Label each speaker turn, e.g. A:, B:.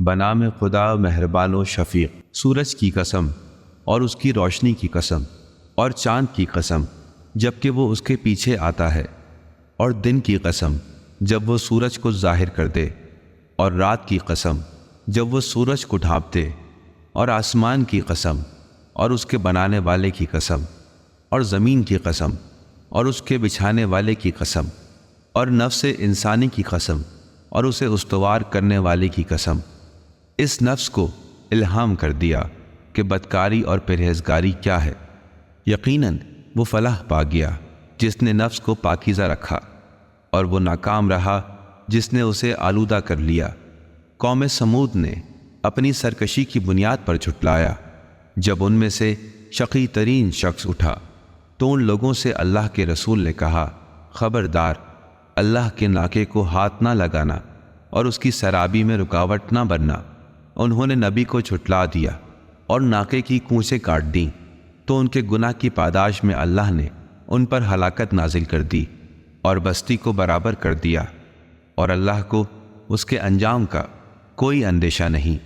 A: بنام خدا مہربان و شفیق۔ سورج کی قسم اور اس کی روشنی کی قسم اور چاند کی قسم جبکہ وہ اس کے پیچھے آتا ہے، اور دن کی قسم جب وہ سورج کو ظاہر کر دے، اور رات کی قسم جب وہ سورج کو ڈھانپ دے، اور آسمان کی قسم اور اس کے بنانے والے کی قسم، اور زمین کی قسم اور اس کے بچھانے والے کی قسم، اور نفس انسانی کی قسم اور اسے استوار کرنے والے کی قسم۔ اس نفس کو الہام کر دیا کہ بدکاری اور پرہیزگاری کیا ہے۔ یقیناً وہ فلاح پا گیا جس نے نفس کو پاکیزہ رکھا، اور وہ ناکام رہا جس نے اسے آلودہ کر لیا۔ قوم سمود نے اپنی سرکشی کی بنیاد پر جھٹلایا۔ جب ان میں سے شقی ترین شخص اٹھا تو ان لوگوں سے اللہ کے رسول نے کہا، خبردار، اللہ کے ناکے کو ہاتھ نہ لگانا اور اس کی سرابی میں رکاوٹ نہ بننا۔ انہوں نے نبی کو جھٹلا دیا اور ناکے کی کونچیں کاٹ دیں، تو ان کے گناہ کی پاداش میں اللہ نے ان پر ہلاکت نازل کر دی اور بستی کو برابر کر دیا، اور اللہ کو اس کے انجام کا کوئی اندیشہ نہیں۔